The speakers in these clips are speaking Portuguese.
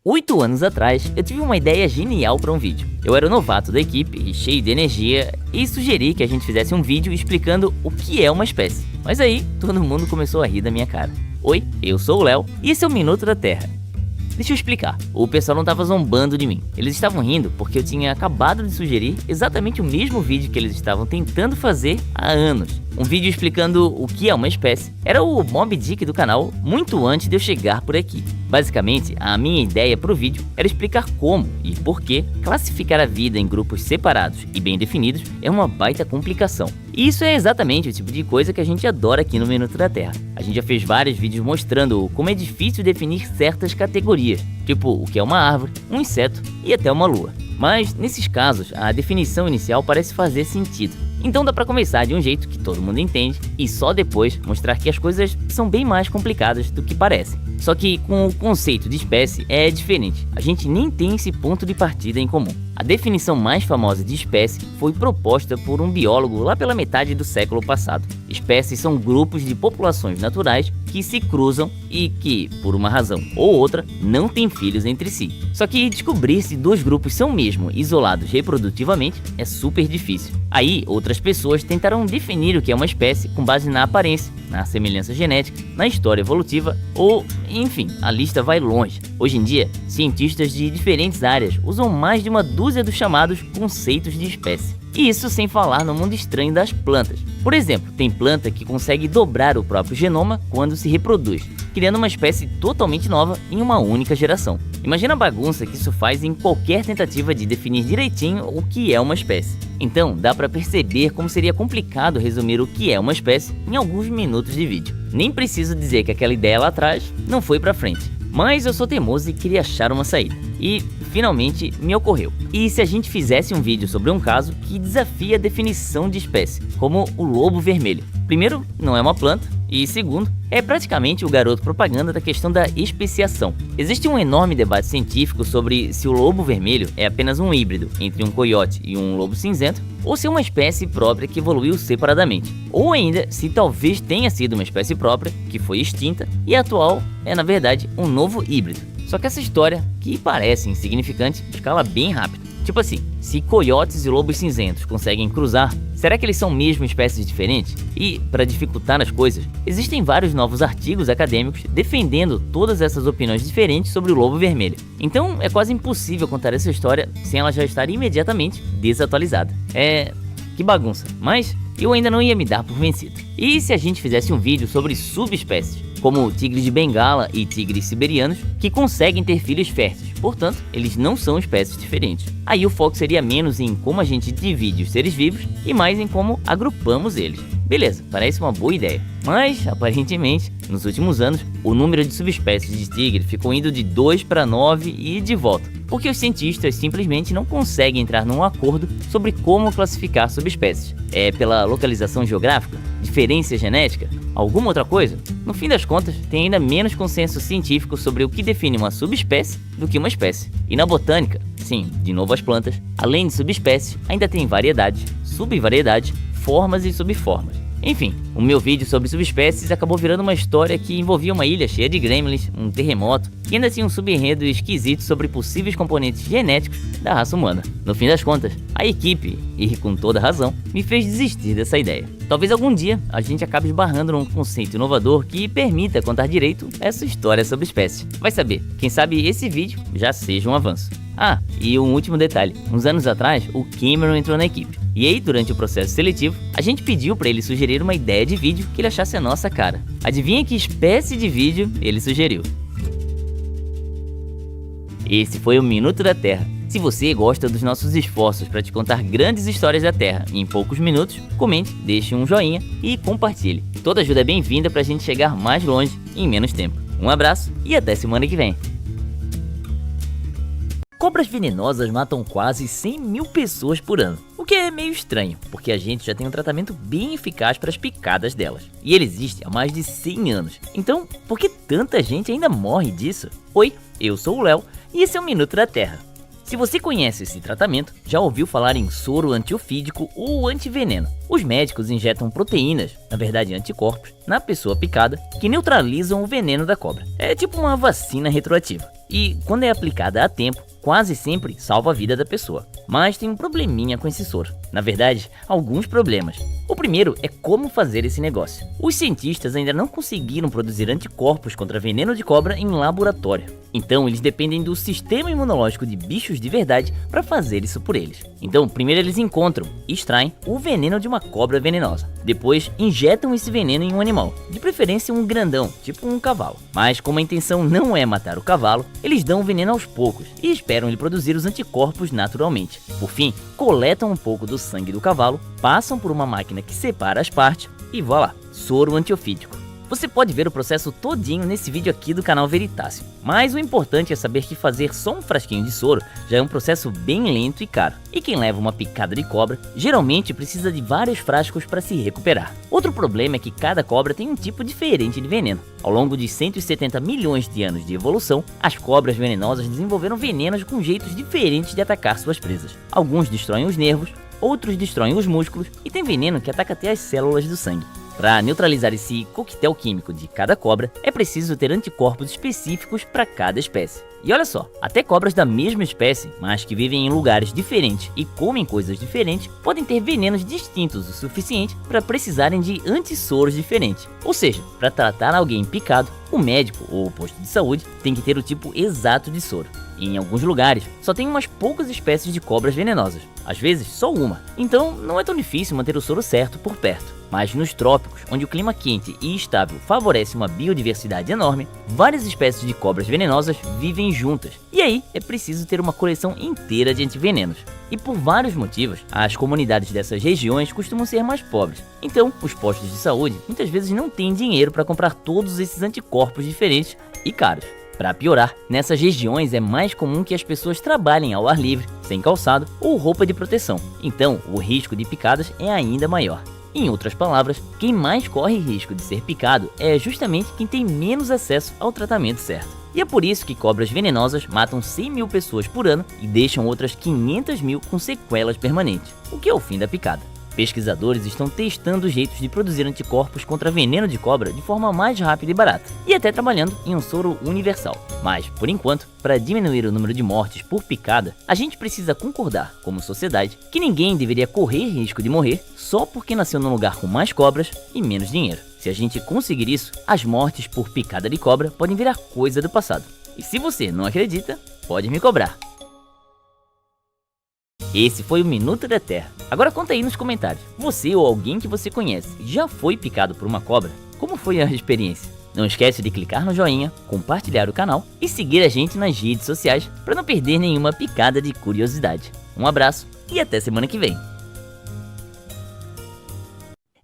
8 anos atrás, eu tive uma ideia genial para um vídeo. Eu era o novato da equipe e cheio de energia e sugeri que a gente fizesse um vídeo explicando o que é uma espécie. Mas aí, todo mundo começou a rir da minha cara. Oi, eu sou o Léo e esse é o Minuto da Terra. Deixa eu explicar, o pessoal não estava zombando de mim. Eles estavam rindo porque eu tinha acabado de sugerir exatamente o mesmo vídeo que eles estavam tentando fazer há anos. Um vídeo explicando o que é uma espécie. Era o Moby Dick do canal muito antes de eu chegar por aqui. Basicamente, a minha ideia para o vídeo era explicar como e por que classificar a vida em grupos separados e bem definidos é uma baita complicação. E isso é exatamente o tipo de coisa que a gente adora aqui no Minuto da Terra. A gente já fez vários vídeos mostrando como é difícil definir certas categorias, tipo o que é uma árvore, um inseto e até uma lua. Mas nesses casos, a definição inicial parece fazer sentido. Então dá pra começar de um jeito que todo mundo entende e só depois mostrar que as coisas são bem mais complicadas do que parecem. Só que com o conceito de espécie é diferente, a gente nem tem esse ponto de partida em comum. A definição mais famosa de espécie foi proposta por um biólogo lá pela metade do século passado. Espécies são grupos de populações naturais que se cruzam e que, por uma razão ou outra, não têm filhos entre si. Só que descobrir se dois grupos são mesmo isolados reprodutivamente é super difícil. Aí, outras pessoas tentaram definir o que é uma espécie com base na aparência, na semelhança genética, na história evolutiva ou, enfim, a lista vai longe. Hoje em dia, cientistas de diferentes áreas usam mais de uma dúzia dos chamados conceitos de espécie. E isso sem falar no mundo estranho das plantas. Por exemplo, tem planta que consegue dobrar o próprio genoma quando se reproduz, criando uma espécie totalmente nova em uma única geração. Imagina a bagunça que isso faz em qualquer tentativa de definir direitinho o que é uma espécie. Então, dá pra perceber como seria complicado resumir o que é uma espécie em alguns minutos de vídeo. Nem preciso dizer que aquela ideia lá atrás não foi pra frente. Mas eu sou teimoso e queria achar uma saída. E, finalmente, me ocorreu. E se a gente fizesse um vídeo sobre um caso que desafia a definição de espécie, como o lobo vermelho? Primeiro, não é uma planta, e segundo, é praticamente o garoto propaganda da questão da especiação. Existe um enorme debate científico sobre se o lobo vermelho é apenas um híbrido entre um coiote e um lobo cinzento, ou se é uma espécie própria que evoluiu separadamente, ou ainda se talvez tenha sido uma espécie própria que foi extinta e a atual é na verdade um novo híbrido. Só que essa história, que parece insignificante, escala bem rápido. Tipo assim, se coiotes e lobos cinzentos conseguem cruzar, será que eles são mesmo espécies diferentes? E, para dificultar as coisas, existem vários novos artigos acadêmicos defendendo todas essas opiniões diferentes sobre o lobo vermelho. Então é quase impossível contar essa história sem ela já estar imediatamente desatualizada. Que bagunça, mas eu ainda não ia me dar por vencido. E se a gente fizesse um vídeo sobre subespécies, como tigres de Bengala e tigres siberianos, que conseguem ter filhos férteis, portanto, eles não são espécies diferentes. Aí o foco seria menos em como a gente divide os seres vivos e mais em como agrupamos eles. Beleza, parece uma boa ideia. Mas, aparentemente, nos últimos anos, o número de subespécies de tigre ficou indo de 2 para 9 e de volta, porque os cientistas simplesmente não conseguem entrar num acordo sobre como classificar subespécies. É pela localização geográfica? Diferença genética? Alguma outra coisa? No fim das contas, tem ainda menos consenso científico sobre o que define uma subespécie do que uma espécie. E na botânica, sim, de novo as plantas, além de subespécies, ainda tem variedades, subvariedades, formas e subformas. Enfim, o meu vídeo sobre subespécies acabou virando uma história que envolvia uma ilha cheia de gremlins, um terremoto, e ainda tinha um subenredo esquisito sobre possíveis componentes genéticos da raça humana. No fim das contas, a equipe, e com toda razão, me fez desistir dessa ideia. Talvez algum dia a gente acabe esbarrando num conceito inovador que permita contar direito essa história sobre espécies. Vai saber, quem sabe esse vídeo já seja um avanço. Ah, e um último detalhe, uns anos atrás o Cameron entrou na equipe. E aí, durante o processo seletivo, a gente pediu para ele sugerir uma ideia de vídeo que ele achasse a nossa cara. Adivinha que espécie de vídeo ele sugeriu? Esse foi o Minuto da Terra. Se você gosta dos nossos esforços para te contar grandes histórias da Terra em poucos minutos, comente, deixe um joinha e compartilhe. Toda ajuda é bem-vinda para a gente chegar mais longe em menos tempo. Um abraço e até semana que vem. Cobras venenosas matam quase 100 mil pessoas por ano, o que é meio estranho, porque a gente já tem um tratamento bem eficaz para as picadas delas. E ele existe há mais de 100 anos, então por que tanta gente ainda morre disso? Oi, eu sou o Léo e esse é o Minuto da Terra. Se você conhece esse tratamento, já ouviu falar em soro antiofídico ou antiveneno. Os médicos injetam proteínas, na verdade anticorpos, na pessoa picada, que neutralizam o veneno da cobra. É tipo uma vacina retroativa. e quando é aplicada a tempo, quase sempre salva a vida da pessoa. Mas tem um probleminha com esse soro. Na verdade, alguns problemas. O primeiro é como fazer esse negócio. Os cientistas ainda não conseguiram produzir anticorpos contra veneno de cobra em laboratório. Então, eles dependem do sistema imunológico de bichos de verdade para fazer isso por eles. Então, primeiro eles encontram e extraem o veneno de uma cobra venenosa. Depois, injetam esse veneno em um animal, de preferência um grandão, tipo um cavalo. Mas como a intenção não é matar o cavalo, eles dão o veneno aos poucos e esperam ele produzir os anticorpos naturalmente. Por fim, coletam um pouco do sangue do cavalo, passam por uma máquina que separa as partes e voilá, soro antiofídico. Você pode ver o processo todinho nesse vídeo aqui do canal Veritácio. Mas o importante é saber que fazer só um frasquinho de soro já é um processo bem lento e caro. E quem leva uma picada de cobra geralmente precisa de vários frascos para se recuperar. Outro problema é que cada cobra tem um tipo diferente de veneno. Ao longo de 170 milhões de anos de evolução, as cobras venenosas desenvolveram venenos com jeitos diferentes de atacar suas presas. Alguns destroem os nervos, outros destroem os músculos e tem veneno que ataca até as células do sangue. Para neutralizar esse coquetel químico de cada cobra, é preciso ter anticorpos específicos para cada espécie. E olha só, até cobras da mesma espécie, mas que vivem em lugares diferentes e comem coisas diferentes, podem ter venenos distintos o suficiente para precisarem de antissoros diferentes. Ou seja, para tratar alguém picado, o médico ou o posto de saúde tem que ter o tipo exato de soro. Em alguns lugares, só tem umas poucas espécies de cobras venenosas, às vezes só uma, então não é tão difícil manter o soro certo por perto. Mas nos trópicos, onde o clima quente e estável favorece uma biodiversidade enorme, várias espécies de cobras venenosas vivem juntas. E aí é preciso ter uma coleção inteira de antivenenos. E por vários motivos, as comunidades dessas regiões costumam ser mais pobres. Então, os postos de saúde muitas vezes não têm dinheiro para comprar todos esses anticorpos diferentes e caros. Para piorar, nessas regiões é mais comum que as pessoas trabalhem ao ar livre, sem calçado ou roupa de proteção. Então, o risco de picadas é ainda maior. Em outras palavras, quem mais corre risco de ser picado é justamente quem tem menos acesso ao tratamento certo. E é por isso que cobras venenosas matam 100 mil pessoas por ano e deixam outras 500 mil com sequelas permanentes, o que é o fim da picada. Pesquisadores estão testando jeitos de produzir anticorpos contra veneno de cobra de forma mais rápida e barata, e até trabalhando em um soro universal. Mas, por enquanto, para diminuir o número de mortes por picada, a gente precisa concordar, como sociedade, que ninguém deveria correr risco de morrer só porque nasceu num lugar com mais cobras e menos dinheiro. Se a gente conseguir isso, as mortes por picada de cobra podem virar coisa do passado. E se você não acredita, pode me cobrar. Esse foi o Minuto da Terra. Agora conta aí nos comentários, você ou alguém que você conhece já foi picado por uma cobra? Como foi a experiência? Não esquece de clicar no joinha, compartilhar o canal e seguir a gente nas redes sociais para não perder nenhuma picada de curiosidade. Um abraço e até semana que vem.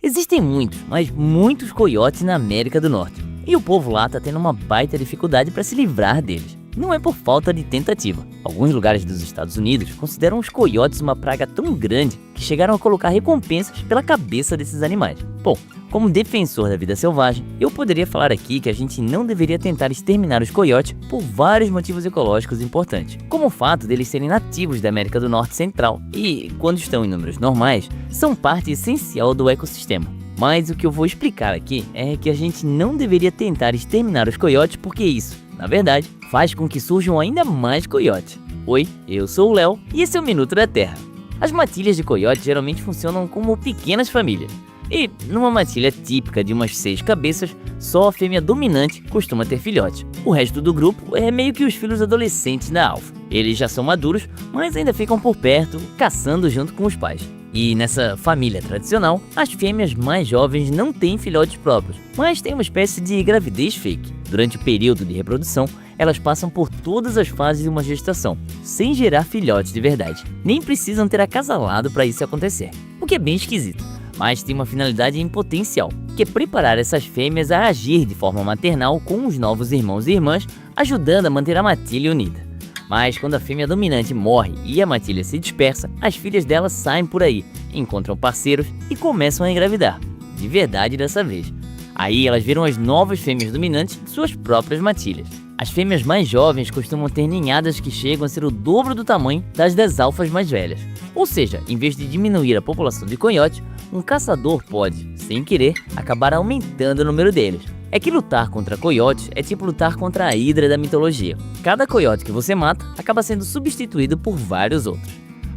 Existem muitos, mas muitos coiotes na América do Norte e o povo lá tá tendo uma baita dificuldade para se livrar deles. Não é por falta de tentativa. Alguns lugares dos Estados Unidos consideram os coiotes uma praga tão grande que chegaram a colocar recompensas pela cabeça desses animais. Bom, como defensor da vida selvagem, eu poderia falar aqui que a gente não deveria tentar exterminar os coiotes por vários motivos ecológicos importantes, como o fato deles serem nativos da América do Norte Central e, quando estão em números normais, são parte essencial do ecossistema. Mas o que eu vou explicar aqui é que a gente não deveria tentar exterminar os coiotes porque isso, na verdade, faz com que surjam ainda mais coiotes. Oi, eu sou o Léo e esse é o Minuto da Terra. As matilhas de coiote geralmente funcionam como pequenas famílias. E numa matilha típica de umas 6 cabeças, só a fêmea dominante costuma ter filhotes. O resto do grupo é meio que os filhos adolescentes da alfa. Eles já são maduros, mas ainda ficam por perto, caçando junto com os pais. E nessa família tradicional, as fêmeas mais jovens não têm filhotes próprios, mas têm uma espécie de gravidez fake. Durante o período de reprodução, elas passam por todas as fases de uma gestação, sem gerar filhotes de verdade. Nem precisam ter acasalado para isso acontecer, o que é bem esquisito, mas tem uma finalidade em potencial, que é preparar essas fêmeas a agir de forma maternal com os novos irmãos e irmãs, ajudando a manter a matilha unida. Mas quando a fêmea dominante morre e a matilha se dispersa, as filhas dela saem por aí, encontram parceiros e começam a engravidar. De verdade dessa vez. Aí elas viram as novas fêmeas dominantes de suas próprias matilhas. As fêmeas mais jovens costumam ter ninhadas que chegam a ser o dobro do tamanho das alfas mais velhas. Ou seja, em vez de diminuir a população de coiotes, um caçador pode, sem querer, acabar aumentando o número deles. é que lutar contra coiotes é tipo lutar contra a hidra da mitologia. Cada coiote que você mata acaba sendo substituído por vários outros.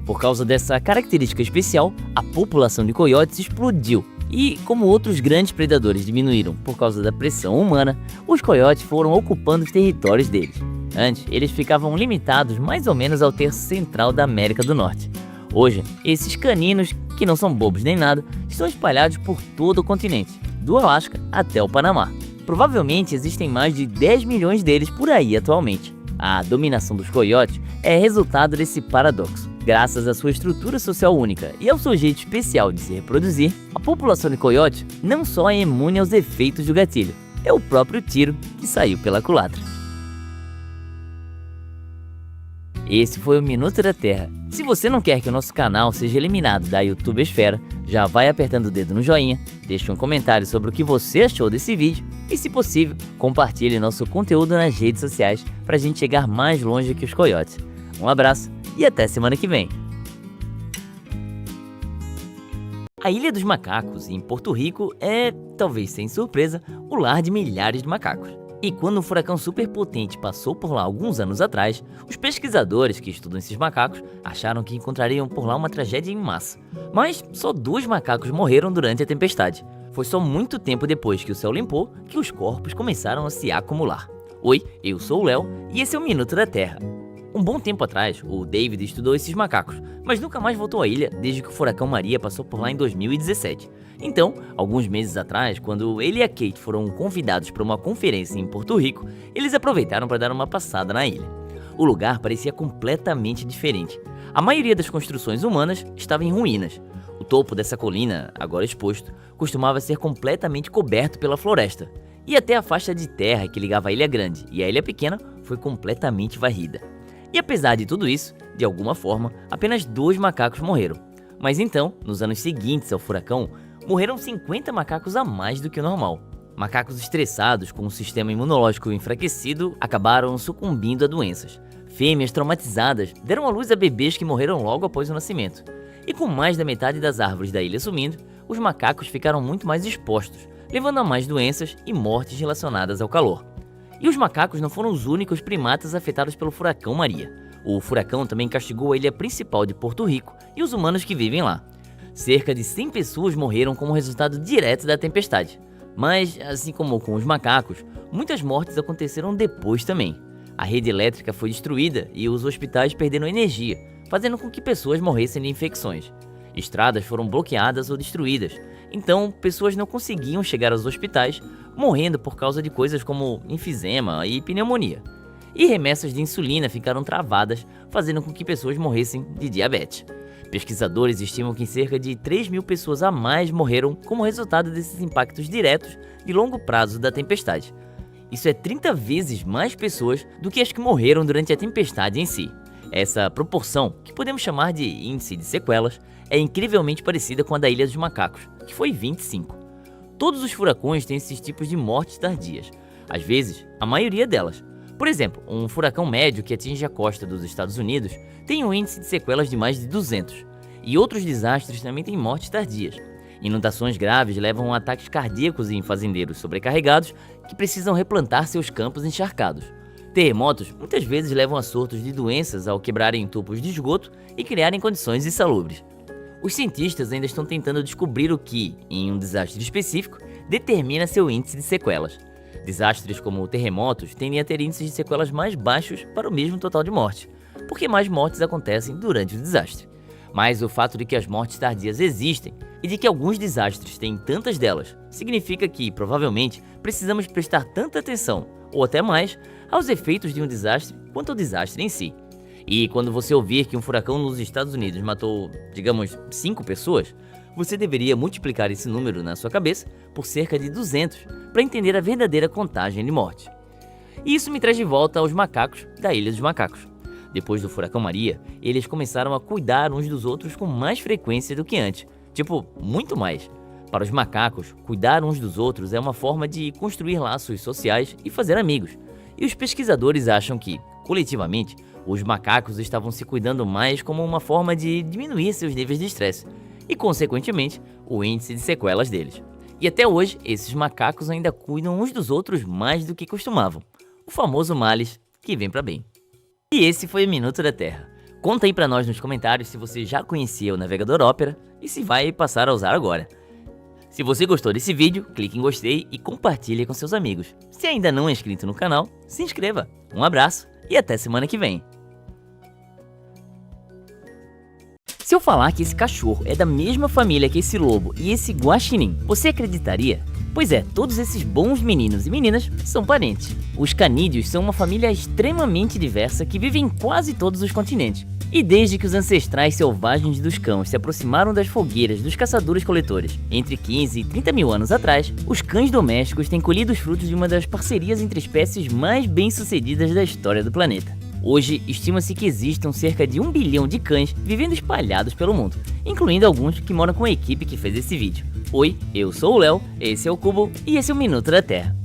Por causa dessa característica especial, a população de coiotes explodiu. E como outros grandes predadores diminuíram por causa da pressão humana, os coiotes foram ocupando os territórios deles. Antes, eles ficavam limitados mais ou menos ao terço central da América do Norte. Hoje, esses caninos, que não são bobos nem nada, estão espalhados por todo o continente, do Alasca até o Panamá. Provavelmente existem mais de 10 milhões deles por aí atualmente. A dominação dos coiotes é resultado desse paradoxo. Graças à sua estrutura social única e ao seu jeito especial de se reproduzir, a população de coiote não só é imune aos efeitos do gatilho, é o próprio tiro que saiu pela culatra. Esse foi o Minuto da Terra. Se você não quer que o nosso canal seja eliminado da YouTubesfera, já vai apertando o dedo no joinha, deixe um comentário sobre o que você achou desse vídeo e, se possível, compartilhe nosso conteúdo nas redes sociais para a gente chegar mais longe que os coiotes. Um abraço e até semana que vem! A Ilha dos Macacos, em Porto Rico, é, talvez sem surpresa, o lar de milhares de macacos. E quando um furacão superpotente passou por lá alguns anos atrás, os pesquisadores que estudam esses macacos acharam que encontrariam por lá uma tragédia em massa. Mas só 2 macacos morreram durante a tempestade. Foi só muito tempo depois que o céu limpou que os corpos começaram a se acumular. Oi, eu sou o Léo e esse é o Minuto da Terra. Um bom tempo atrás, o David estudou esses macacos, mas nunca mais voltou à ilha desde que o furacão Maria passou por lá em 2017. Então, alguns meses atrás, quando ele e a Kate foram convidados para uma conferência em Porto Rico, eles aproveitaram para dar uma passada na ilha. O lugar parecia completamente diferente. A maioria das construções humanas estava em ruínas. O topo dessa colina, agora exposto, costumava ser completamente coberto pela floresta. E até a faixa de terra que ligava a Ilha Grande e a Ilha Pequena foi completamente varrida. E apesar de tudo isso, de alguma forma, apenas 2 macacos morreram. Mas então, nos anos seguintes ao furacão, morreram 50 macacos a mais do que o normal. Macacos estressados com o sistema imunológico enfraquecido acabaram sucumbindo a doenças. Fêmeas traumatizadas deram à luz a bebês que morreram logo após o nascimento. E com mais da metade das árvores da ilha sumindo, os macacos ficaram muito mais expostos, levando a mais doenças e mortes relacionadas ao calor. E os macacos não foram os únicos primatas afetados pelo furacão Maria. O furacão também castigou a ilha principal de Porto Rico e os humanos que vivem lá. Cerca de 100 pessoas morreram como resultado direto da tempestade. Mas, assim como com os macacos, muitas mortes aconteceram depois também. A rede elétrica foi destruída e os hospitais perderam energia, fazendo com que pessoas morressem de infecções. Estradas foram bloqueadas ou destruídas, então pessoas não conseguiam chegar aos hospitais, morrendo por causa de coisas como enfisema e pneumonia. E remessas de insulina ficaram travadas, fazendo com que pessoas morressem de diabetes. Pesquisadores estimam que cerca de 3.000 pessoas a mais morreram como resultado desses impactos diretos de longo prazo da tempestade. Isso é 30 vezes mais pessoas do que as que morreram durante a tempestade em si. Essa proporção, que podemos chamar de índice de sequelas, é incrivelmente parecida com a da Ilha dos Macacos, que foi 25. Todos os furacões têm esses tipos de mortes tardias, às vezes, a maioria delas. Por exemplo, um furacão médio que atinge a costa dos Estados Unidos tem um índice de sequelas de mais de 200, e outros desastres também têm mortes tardias. Inundações graves levam a ataques cardíacos em fazendeiros sobrecarregados que precisam replantar seus campos encharcados. Terremotos muitas vezes levam a surtos de doenças ao quebrarem tubos de esgoto e criarem condições insalubres. Os cientistas ainda estão tentando descobrir o que, em um desastre específico, determina seu índice de sequelas. Desastres como terremotos tendem a ter índices de sequelas mais baixos para o mesmo total de mortes, porque mais mortes acontecem durante o desastre. Mas o fato de que as mortes tardias existem e de que alguns desastres têm tantas delas, significa que, provavelmente, precisamos prestar tanta atenção, ou até mais, aos efeitos de um desastre quanto ao desastre em si. E quando você ouvir que um furacão nos Estados Unidos matou, digamos, 5 pessoas, você deveria multiplicar esse número na sua cabeça por cerca de 200 para entender a verdadeira contagem de morte. E isso me traz de volta aos macacos da Ilha dos Macacos. Depois do furacão Maria, eles começaram a cuidar uns dos outros com mais frequência do que antes. Tipo, muito mais. Para os macacos, cuidar uns dos outros é uma forma de construir laços sociais e fazer amigos. E os pesquisadores acham que, coletivamente, os macacos estavam se cuidando mais como uma forma de diminuir seus níveis de estresse e, consequentemente, o índice de sequelas deles. E até hoje, esses macacos ainda cuidam uns dos outros mais do que costumavam. O famoso males que vem pra bem. E esse foi o Minuto da Terra. Conta aí pra nós nos comentários se você já conhecia o navegador Opera e se vai passar a usar agora. Se você gostou desse vídeo, clique em gostei e compartilhe com seus amigos. Se ainda não é inscrito no canal, se inscreva. Um abraço e até semana que vem. Se eu falar que esse cachorro é da mesma família que esse lobo e esse guaxinim, você acreditaria? Pois é, todos esses bons meninos e meninas são parentes. Os canídeos são uma família extremamente diversa que vive em quase todos os continentes. E desde que os ancestrais selvagens dos cães se aproximaram das fogueiras dos caçadores-coletores, entre 15 e 30 mil anos atrás, os cães domésticos têm colhido os frutos de uma das parcerias entre espécies mais bem-sucedidas da história do planeta. Hoje, estima-se que existam cerca de 1 bilhão de cães vivendo espalhados pelo mundo, incluindo alguns que moram com a equipe que fez esse vídeo. Oi, eu sou o Léo, esse é o Cubo e esse é o Minuto da Terra.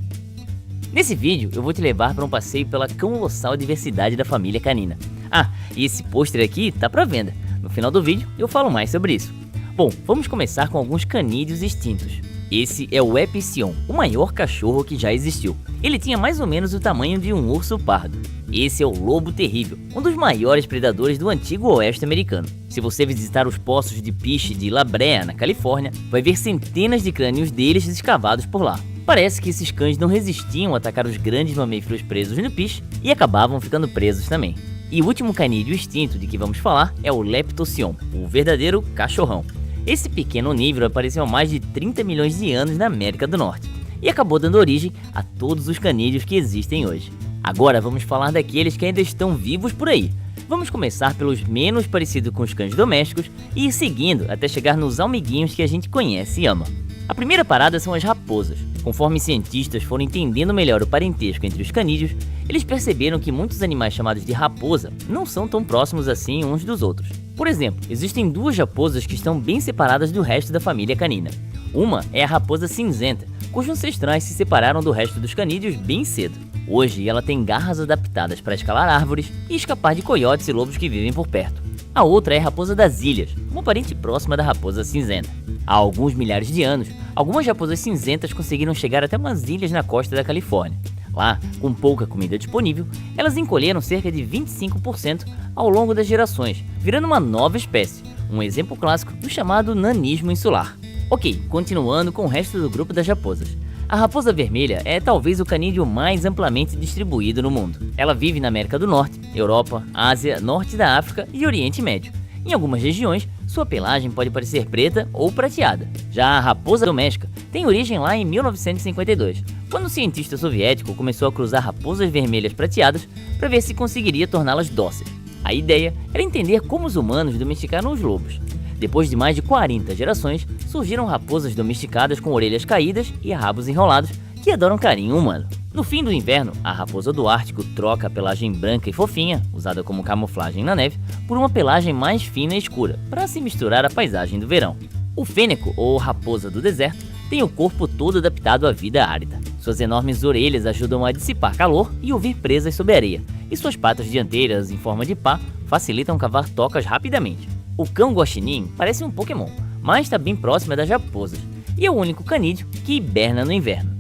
Nesse vídeo, eu vou te levar para um passeio pela colossal diversidade da família canina. Ah, e esse pôster aqui tá para venda. No final do vídeo, eu falo mais sobre isso. Bom, vamos começar com alguns canídeos extintos. Esse é o Epicyon, o maior cachorro que já existiu. Ele tinha mais ou menos o tamanho de um urso pardo. Esse é o lobo terrível, um dos maiores predadores do antigo oeste americano. Se você visitar os poços de piche de La Brea, na Califórnia, vai ver centenas de crânios deles escavados por lá. Parece que esses cães não resistiam a atacar os grandes mamíferos presos no piche e acabavam ficando presos também. E o último canídeo extinto de que vamos falar é o Leptoscion, o verdadeiro cachorrão. Esse pequeno onívoro apareceu há mais de 30 milhões de anos na América do Norte e acabou dando origem a todos os canídeos que existem hoje. Agora vamos falar daqueles que ainda estão vivos por aí. Vamos começar pelos menos parecidos com os cães domésticos e ir seguindo até chegar nos amiguinhos que a gente conhece e ama. A primeira parada são as raposas. Conforme cientistas foram entendendo melhor o parentesco entre os canídeos, eles perceberam que muitos animais chamados de raposa não são tão próximos assim uns dos outros. Por exemplo, existem duas raposas que estão bem separadas do resto da família canina. Uma é a raposa cinzenta, cujos ancestrais se separaram do resto dos canídeos bem cedo. Hoje ela tem garras adaptadas para escalar árvores e escapar de coiotes e lobos que vivem por perto. A outra é a raposa das ilhas, uma parente próxima da raposa cinzenta. Há alguns milhares de anos, algumas raposas cinzentas conseguiram chegar até umas ilhas na costa da Califórnia. Lá, com pouca comida disponível, elas encolheram cerca de 25% ao longo das gerações, virando uma nova espécie, um exemplo clássico do chamado nanismo insular. Ok, continuando com o resto do grupo das raposas. A raposa vermelha é talvez o canídeo mais amplamente distribuído no mundo. Ela vive na América do Norte, Europa, Ásia, Norte da África e Oriente Médio. Em algumas regiões, sua pelagem pode parecer preta ou prateada. Já a raposa doméstica tem origem lá em 1952, quando um cientista soviético começou a cruzar raposas vermelhas prateadas para ver se conseguiria torná-las dóceis. A ideia era entender como os humanos domesticaram os lobos. Depois de mais de 40 gerações, surgiram raposas domesticadas com orelhas caídas e rabos enrolados que adoram carinho humano. No fim do inverno, a raposa do Ártico troca a pelagem branca e fofinha, usada como camuflagem na neve, por uma pelagem mais fina e escura, para se misturar à paisagem do verão. O fêneco, ou raposa do deserto, tem o corpo todo adaptado à vida árida. Suas enormes orelhas ajudam a dissipar calor e ouvir presas sob a areia, e suas patas dianteiras, em forma de pá, facilitam cavar tocas rapidamente. O cão guaxinim parece um Pokémon, mas está bem próximo das raposas, e é o único canídeo que hiberna no inverno.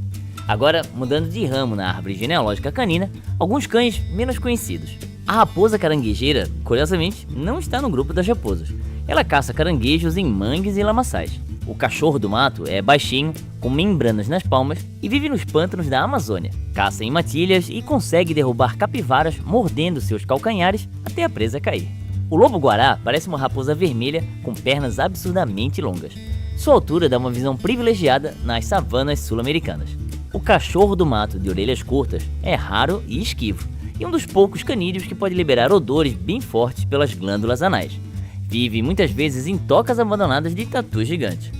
Agora, mudando de ramo na árvore genealógica canina, alguns cães menos conhecidos. A raposa caranguejeira, curiosamente, não está no grupo das raposas. Ela caça caranguejos em mangues e lamaçais. O cachorro do mato é baixinho, com membranas nas palmas e vive nos pântanos da Amazônia. Caça em matilhas e consegue derrubar capivaras mordendo seus calcanhares até a presa cair. O lobo-guará parece uma raposa vermelha com pernas absurdamente longas. Sua altura dá uma visão privilegiada nas savanas sul-americanas. O cachorro do mato de orelhas curtas é raro e esquivo, e um dos poucos canídeos que pode liberar odores bem fortes pelas glândulas anais. Vive muitas vezes em tocas abandonadas de tatus gigantes.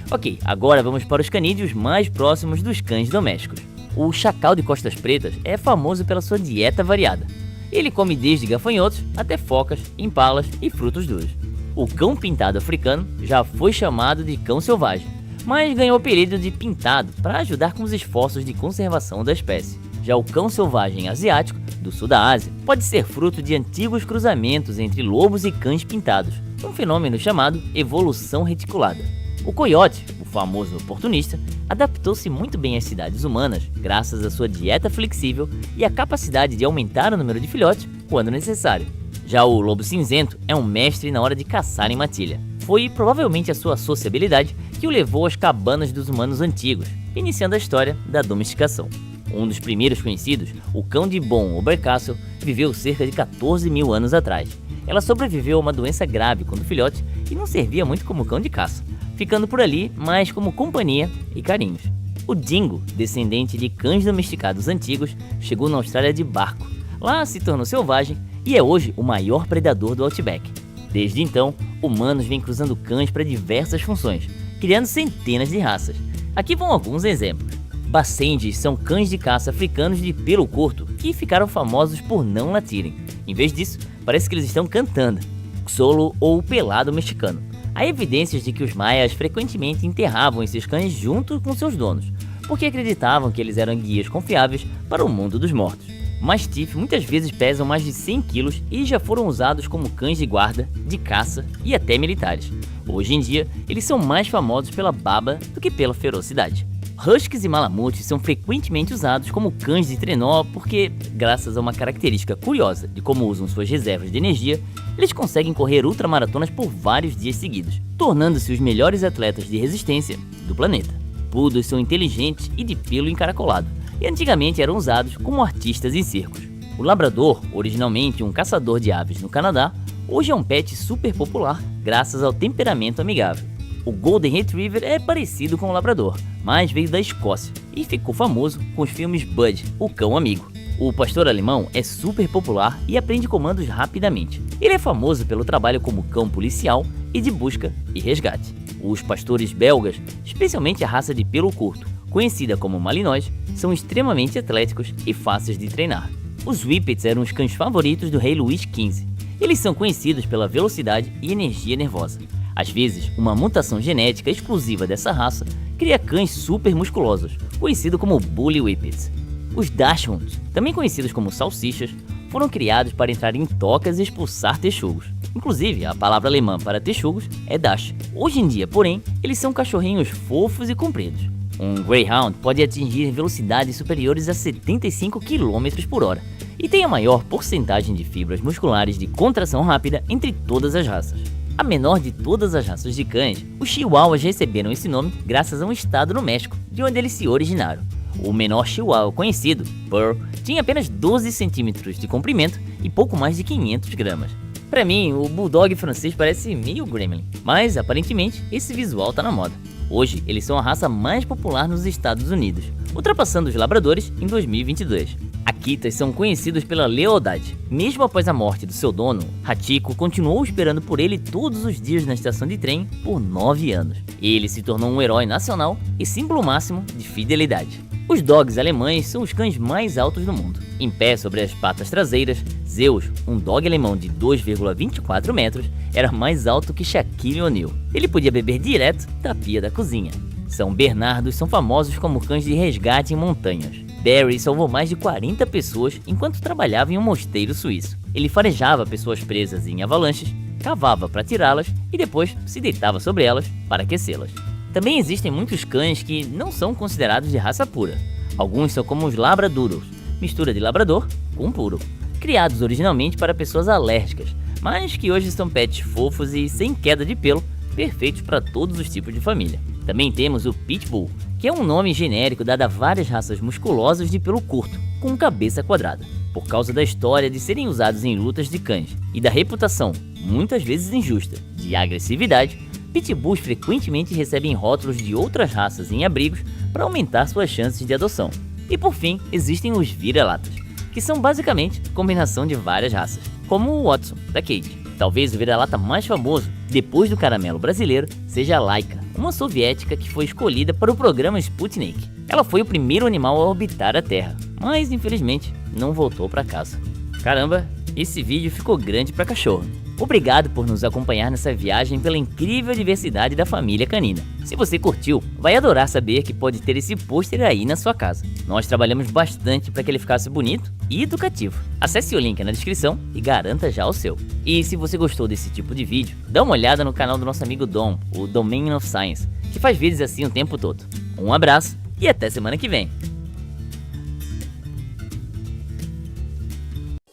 Ok, agora vamos para os canídeos mais próximos dos cães domésticos. O chacal de costas pretas é famoso pela sua dieta variada. Ele come desde gafanhotos até focas, impalas e frutos duros. O cão pintado africano já foi chamado de cão selvagem, mas ganhou o apelido de pintado para ajudar com os esforços de conservação da espécie. Já o cão selvagem asiático, do sul da Ásia, pode ser fruto de antigos cruzamentos entre lobos e cães pintados, um fenômeno chamado evolução reticulada. O coiote, o famoso oportunista, adaptou-se muito bem às cidades humanas graças à sua dieta flexível e à capacidade de aumentar o número de filhotes quando necessário. Já o lobo cinzento é um mestre na hora de caçar em matilha. Foi provavelmente a sua sociabilidade que o levou às cabanas dos humanos antigos, iniciando a história da domesticação. Um dos primeiros conhecidos, o cão de Bon Oberkassel, viveu cerca de 14 mil anos atrás. Ela sobreviveu a uma doença grave quando filhote e não servia muito como cão de caça, ficando por ali mais como companhia e carinhos. O dingo, descendente de cães domesticados antigos, chegou na Austrália de barco. Lá se tornou selvagem e é hoje o maior predador do Outback. Desde então, humanos vêm cruzando cães para diversas funções, criando centenas de raças. Aqui vão alguns exemplos. Basenjis são cães de caça africanos de pelo curto que ficaram famosos por não latirem. Em vez disso, parece que eles estão cantando. Xolo ou pelado mexicano. Há evidências de que os maias frequentemente enterravam esses cães junto com seus donos, porque acreditavam que eles eram guias confiáveis para o mundo dos mortos. Mastiff muitas vezes pesam mais de 100 quilos e já foram usados como cães de guarda, de caça e até militares. Hoje em dia, eles são mais famosos pela baba do que pela ferocidade. Huskies e Malamutes são frequentemente usados como cães de trenó porque, graças a uma característica curiosa de como usam suas reservas de energia, eles conseguem correr ultramaratonas por vários dias seguidos, tornando-se os melhores atletas de resistência do planeta. Poodles são inteligentes e de pelo encaracolado, e antigamente eram usados como artistas em circos. O labrador, originalmente um caçador de aves no Canadá, hoje é um pet super popular graças ao temperamento amigável. O Golden Retriever é parecido com o labrador, mas veio da Escócia e ficou famoso com os filmes Bud, o cão amigo. O pastor alemão é super popular e aprende comandos rapidamente. Ele é famoso pelo trabalho como cão policial e de busca e resgate. Os pastores belgas, especialmente a raça de pelo curto, conhecida como Malinois, são extremamente atléticos e fáceis de treinar. Os Whippets eram os cães favoritos do rei Luís XV. Eles são conhecidos pela velocidade e energia nervosa. Às vezes, uma mutação genética exclusiva dessa raça cria cães super musculosos, conhecidos como Bully Whippets. Os Dachshunds, também conhecidos como salsichas, foram criados para entrar em tocas e expulsar texugos. Inclusive, a palavra alemã para texugos é Dash. Hoje em dia, porém, eles são cachorrinhos fofos e compridos. Um Greyhound pode atingir velocidades superiores a 75 km por hora e tem a maior porcentagem de fibras musculares de contração rápida entre todas as raças. A menor de todas as raças de cães, os Chihuahuas receberam esse nome graças a um estado no México, de onde eles se originaram. O menor Chihuahua conhecido, Pearl, tinha apenas 12 centímetros de comprimento e pouco mais de 500 gramas. Pra mim, o Bulldog francês parece meio gremlin, mas aparentemente esse visual tá na moda. Hoje, eles são a raça mais popular nos Estados Unidos, ultrapassando os labradores em 2022. Akitas são conhecidos pela lealdade. Mesmo após a morte do seu dono, Hachiko continuou esperando por ele todos os dias na estação de trem por 9 anos. Ele se tornou um herói nacional e símbolo máximo de fidelidade. Os dogs alemães são os cães mais altos do mundo. Em pé sobre as patas traseiras, Zeus, um dog alemão de 2,24 metros, era mais alto que Shaquille O'Neal. Ele podia beber direto da pia da cozinha. São Bernardos são famosos como cães de resgate em montanhas. Barry salvou mais de 40 pessoas enquanto trabalhava em um mosteiro suíço. Ele farejava pessoas presas em avalanches, cavava para tirá-las e depois se deitava sobre elas para aquecê-las. Também existem muitos cães que não são considerados de raça pura. Alguns são como os Labradoodles, mistura de labrador com poodle, criados originalmente para pessoas alérgicas, mas que hoje são pets fofos e sem queda de pelo, perfeitos para todos os tipos de família. Também temos o Pitbull, que é um nome genérico dado a várias raças musculosas de pelo curto, com cabeça quadrada. Por causa da história de serem usados em lutas de cães e da reputação, muitas vezes injusta, de agressividade, Pitbulls frequentemente recebem rótulos de outras raças em abrigos para aumentar suas chances de adoção. E por fim, existem os vira-latas, que são basicamente combinação de várias raças, como o Watson, da Kate. Talvez o vira-lata mais famoso, depois do caramelo brasileiro, seja a Laika, uma soviética que foi escolhida para o programa Sputnik. Ela foi o primeiro animal a orbitar a Terra, mas infelizmente não voltou para casa. Caramba, esse vídeo ficou grande para cachorro. Obrigado por nos acompanhar nessa viagem pela incrível diversidade da família canina. Se você curtiu, vai adorar saber que pode ter esse pôster aí na sua casa. Nós trabalhamos bastante para que ele ficasse bonito e educativo. Acesse o link na descrição e garanta já o seu. E se você gostou desse tipo de vídeo, dá uma olhada no canal do nosso amigo Dom, o Domain of Science, que faz vídeos assim o tempo todo. Um abraço e até semana que vem!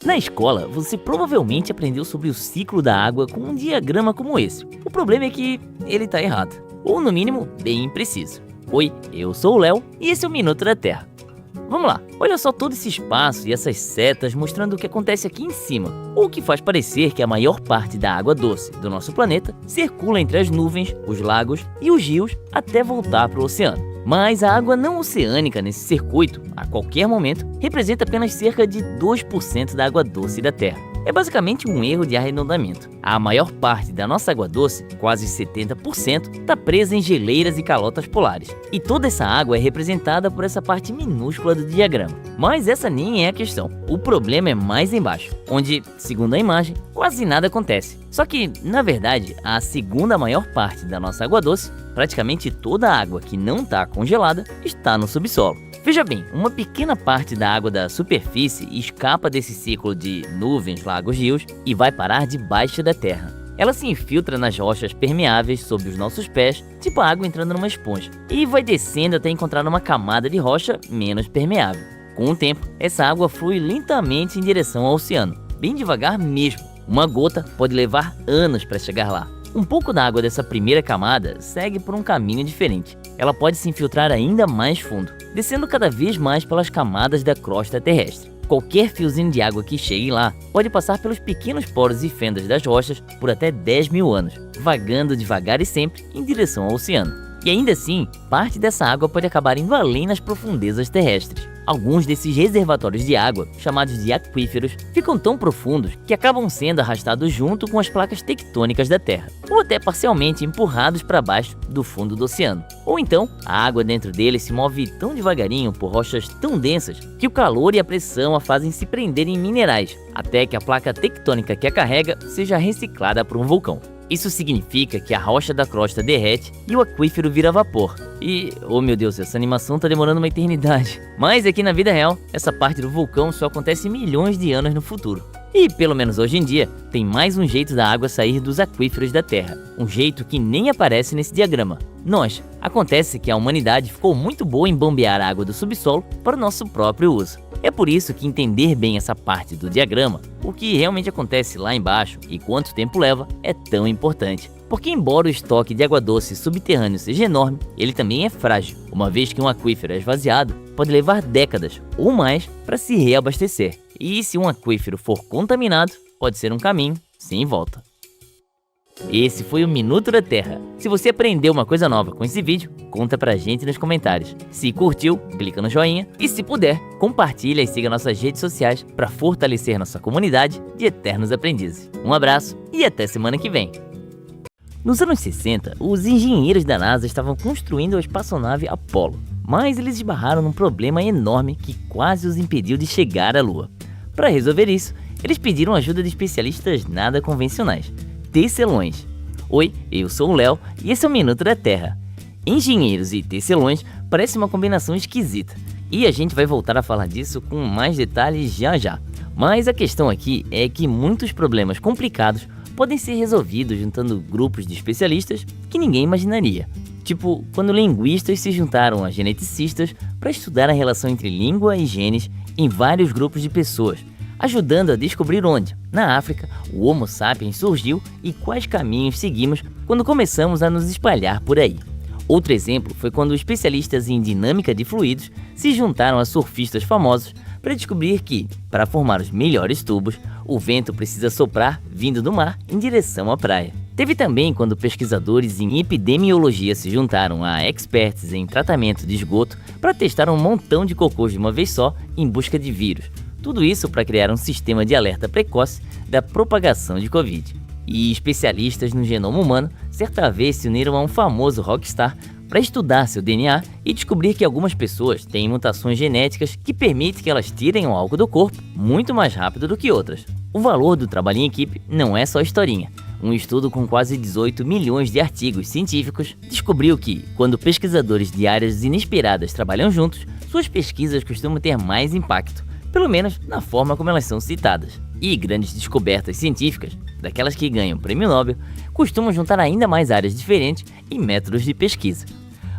Na escola, você provavelmente aprendeu sobre o ciclo da água com um diagrama como esse. O problema é que ele tá errado, ou no mínimo, bem impreciso. Oi, eu sou o Léo e esse é o Minuto da Terra. Vamos lá, olha só todo esse espaço e essas setas mostrando o que acontece aqui em cima, o que faz parecer que a maior parte da água doce do nosso planeta circula entre as nuvens, os lagos e os rios até voltar para o oceano. Mas a água não oceânica nesse circuito, a qualquer momento, representa apenas cerca de 2% da água doce da Terra. É basicamente um erro de arredondamento. A maior parte da nossa água doce, quase 70%, está presa em geleiras e calotas polares. E toda essa água é representada por essa parte minúscula do diagrama. Mas essa nem é a questão. O problema é mais embaixo, onde, segundo a imagem, quase nada acontece. Só que, na verdade, a segunda maior parte da nossa água doce, praticamente toda a água que não está congelada, está no subsolo. Veja bem, uma pequena parte da água da superfície escapa desse ciclo de nuvens, lagos, rios e vai parar debaixo da terra. Ela se infiltra nas rochas permeáveis sob os nossos pés, tipo a água entrando numa esponja, e vai descendo até encontrar uma camada de rocha menos permeável. Com o tempo, essa água flui lentamente em direção ao oceano, bem devagar mesmo. Uma gota pode levar anos para chegar lá. Um pouco da água dessa primeira camada segue por um caminho diferente. Ela pode se infiltrar ainda mais fundo, descendo cada vez mais pelas camadas da crosta terrestre. Qualquer fiozinho de água que chegue lá pode passar pelos pequenos poros e fendas das rochas por até 10 mil anos, vagando devagar e sempre em direção ao oceano. E ainda assim, parte dessa água pode acabar indo além nas profundezas terrestres. Alguns desses reservatórios de água, chamados de aquíferos, ficam tão profundos que acabam sendo arrastados junto com as placas tectônicas da Terra, ou até parcialmente empurrados para baixo do fundo do oceano. Ou então, a água dentro deles se move tão devagarinho por rochas tão densas que o calor e a pressão a fazem se prender em minerais, até que a placa tectônica que a carrega seja reciclada por um vulcão. Isso significa que a rocha da crosta derrete e o aquífero vira vapor. E, oh meu Deus, essa animação tá demorando uma eternidade. Mas aqui na vida real, essa parte do vulcão só acontece milhões de anos no futuro. E, pelo menos hoje em dia, tem mais um jeito da água sair dos aquíferos da Terra. Um jeito que nem aparece nesse diagrama. Acontece que a humanidade ficou muito boa em bombear a água do subsolo para o nosso próprio uso. É por isso que entender bem essa parte do diagrama, o que realmente acontece lá embaixo e quanto tempo leva, é tão importante. Porque embora o estoque de água doce subterrâneo seja enorme, ele também é frágil. Uma vez que um aquífero é esvaziado, pode levar décadas ou mais para se reabastecer. E se um aquífero for contaminado, pode ser um caminho sem volta. Esse foi o Minuto da Terra. Se você aprendeu uma coisa nova com esse vídeo, conta pra gente nos comentários. Se curtiu, clica no joinha e, se puder, compartilha e siga nossas redes sociais para fortalecer nossa comunidade de eternos aprendizes. Um abraço e até semana que vem. Nos anos 60, os engenheiros da NASA estavam construindo a espaçonave Apollo, mas eles esbarraram num problema enorme que quase os impediu de chegar à Lua. Para resolver isso, eles pediram ajuda de especialistas nada convencionais, tecelões. Oi, eu sou o Léo e esse é o Minuto da Terra. Engenheiros e tecelões parece uma combinação esquisita, e a gente vai voltar a falar disso com mais detalhes já já. Mas a questão aqui é que muitos problemas complicados podem ser resolvidos juntando grupos de especialistas que ninguém imaginaria. Tipo, quando linguistas se juntaram a geneticistas para estudar a relação entre língua e genes em vários grupos de pessoas, ajudando a descobrir onde, na África, o Homo sapiens surgiu e quais caminhos seguimos quando começamos a nos espalhar por aí. Outro exemplo foi quando especialistas em dinâmica de fluidos se juntaram a surfistas famosos para descobrir que, para formar os melhores tubos, o vento precisa soprar vindo do mar em direção à praia. Teve também quando pesquisadores em epidemiologia se juntaram a experts em tratamento de esgoto para testar um montão de cocôs de uma vez só em busca de vírus. Tudo isso para criar um sistema de alerta precoce da propagação de Covid. E especialistas no genoma humano certa vez se uniram a um famoso rockstar para estudar seu DNA e descobrir que algumas pessoas têm mutações genéticas que permitem que elas tirem o álcool do corpo muito mais rápido do que outras. O valor do trabalho em equipe não é só historinha. Um estudo com quase 18 milhões de artigos científicos descobriu que, quando pesquisadores de áreas inesperadas trabalham juntos, suas pesquisas costumam ter mais impacto, pelo menos na forma como elas são citadas. E grandes descobertas científicas, daquelas que ganham prêmio Nobel, costumam juntar ainda mais áreas diferentes e métodos de pesquisa.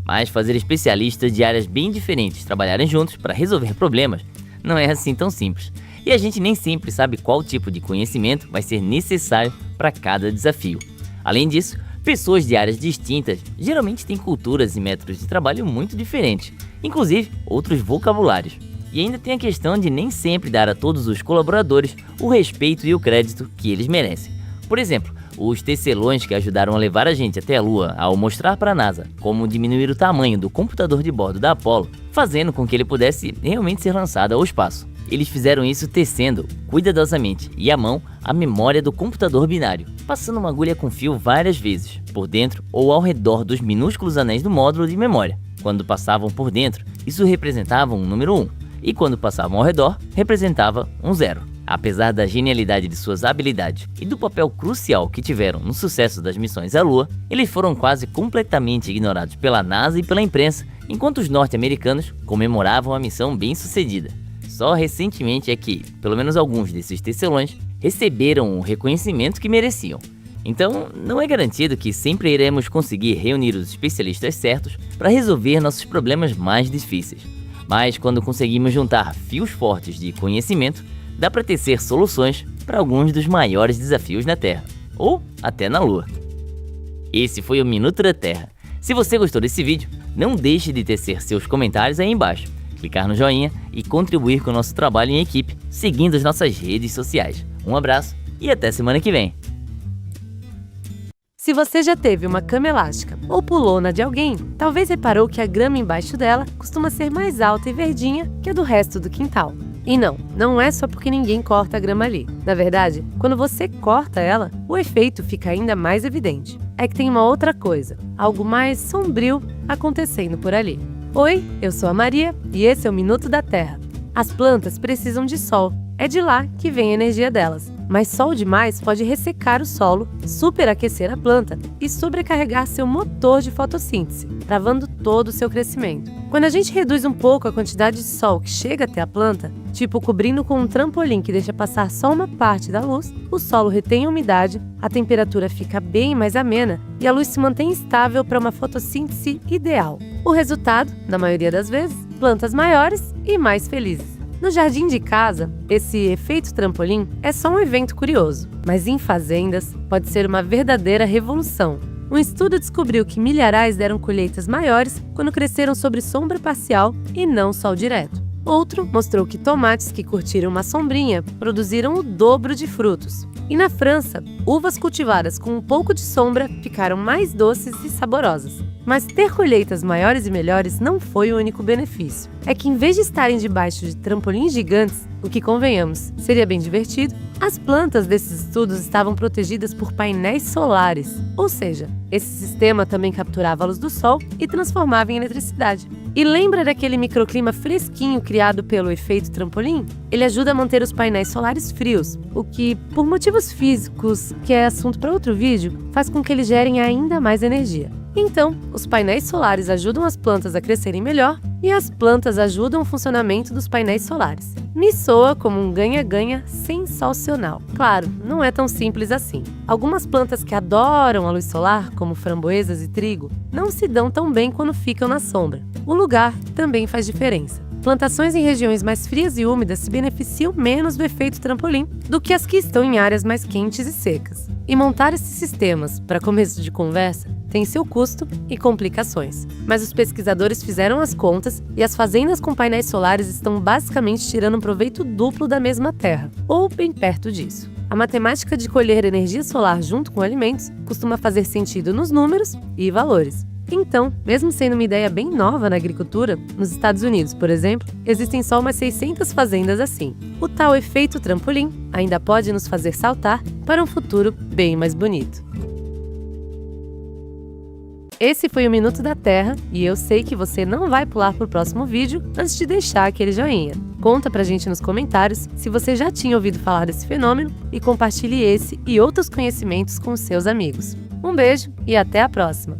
Mas fazer especialistas de áreas bem diferentes trabalharem juntos para resolver problemas não é assim tão simples. E a gente nem sempre sabe qual tipo de conhecimento vai ser necessário para cada desafio. Além disso, pessoas de áreas distintas geralmente têm culturas e métodos de trabalho muito diferentes, inclusive outros vocabulários. E ainda tem a questão de nem sempre dar a todos os colaboradores o respeito e o crédito que eles merecem. Por exemplo, os tecelões que ajudaram a levar a gente até a Lua ao mostrar para a NASA como diminuir o tamanho do computador de bordo da Apollo, fazendo com que ele pudesse realmente ser lançado ao espaço. Eles fizeram isso tecendo, cuidadosamente e à mão, a memória do computador binário, passando uma agulha com fio várias vezes, por dentro ou ao redor dos minúsculos anéis do módulo de memória. Quando passavam por dentro, isso representava um número 1, e quando passavam ao redor, representava um 0. Apesar da genialidade de suas habilidades e do papel crucial que tiveram no sucesso das missões à Lua, eles foram quase completamente ignorados pela NASA e pela imprensa, enquanto os norte-americanos comemoravam a missão bem-sucedida. Só recentemente é que, pelo menos alguns desses tecelões, receberam o reconhecimento que mereciam. Então, não é garantido que sempre iremos conseguir reunir os especialistas certos para resolver nossos problemas mais difíceis. Mas quando conseguimos juntar fios fortes de conhecimento, dá para tecer soluções para alguns dos maiores desafios na Terra, ou até na Lua. Esse foi o Minuto da Terra. Se você gostou desse vídeo, não deixe de tecer seus comentários aí embaixo, clicar no joinha e contribuir com o nosso trabalho em equipe, seguindo as nossas redes sociais. Um abraço e até semana que vem! Se você já teve uma cama elástica ou pulou na de alguém, talvez reparou que a grama embaixo dela costuma ser mais alta e verdinha que a do resto do quintal. E não é só porque ninguém corta a grama ali. Na verdade, quando você corta ela, o efeito fica ainda mais evidente. É que tem uma outra coisa, algo mais sombrio acontecendo por ali. Oi, eu sou a Maria e esse é o Minuto da Terra. As plantas precisam de sol, é de lá que vem a energia delas. Mas sol demais pode ressecar o solo, superaquecer a planta e sobrecarregar seu motor de fotossíntese, travando todo o seu crescimento. Quando a gente reduz um pouco a quantidade de sol que chega até a planta, tipo cobrindo com um trampolim que deixa passar só uma parte da luz, o solo retém a umidade, a temperatura fica bem mais amena e a luz se mantém estável para uma fotossíntese ideal. O resultado, na maioria das vezes, plantas maiores e mais felizes. No jardim de casa, esse efeito trampolim é só um evento curioso, mas em fazendas pode ser uma verdadeira revolução. Um estudo descobriu que milharais deram colheitas maiores quando cresceram sob sombra parcial e não sol direto. Outro mostrou que tomates que curtiram uma sombrinha produziram o dobro de frutos. E na França, uvas cultivadas com um pouco de sombra ficaram mais doces e saborosas. Mas ter colheitas maiores e melhores não foi o único benefício. É que em vez de estarem debaixo de trampolins gigantes, o que convenhamos, seria bem divertido, as plantas desses estudos estavam protegidas por painéis solares. Ou seja, esse sistema também capturava a luz do sol e transformava em eletricidade. E lembra daquele microclima fresquinho criado pelo efeito trampolim? Ele ajuda a manter os painéis solares frios, o que, por motivos físicos, que é assunto para outro vídeo, faz com que eles gerem ainda mais energia. Então, os painéis solares ajudam as plantas a crescerem melhor e as plantas ajudam o funcionamento dos painéis solares. Me soa como um ganha-ganha sensacional. Claro, não é tão simples assim. Algumas plantas que adoram a luz solar, como framboesas e trigo, não se dão tão bem quando ficam na sombra. O lugar também faz diferença. Plantações em regiões mais frias e úmidas se beneficiam menos do efeito trampolim do que as que estão em áreas mais quentes e secas. E montar esses sistemas, para começo de conversa, tem seu custo e complicações. Mas os pesquisadores fizeram as contas e as fazendas com painéis solares estão basicamente tirando um proveito duplo da mesma terra, ou bem perto disso. A matemática de colher energia solar junto com alimentos costuma fazer sentido nos números e valores. Então, mesmo sendo uma ideia bem nova na agricultura, nos Estados Unidos, por exemplo, existem só umas 600 fazendas assim. O tal efeito trampolim ainda pode nos fazer saltar para um futuro bem mais bonito. Esse foi o Minuto da Terra e eu sei que você não vai pular pro próximo vídeo antes de deixar aquele joinha. Conta pra gente nos comentários se você já tinha ouvido falar desse fenômeno e compartilhe esse e outros conhecimentos com os seus amigos. Um beijo e até a próxima!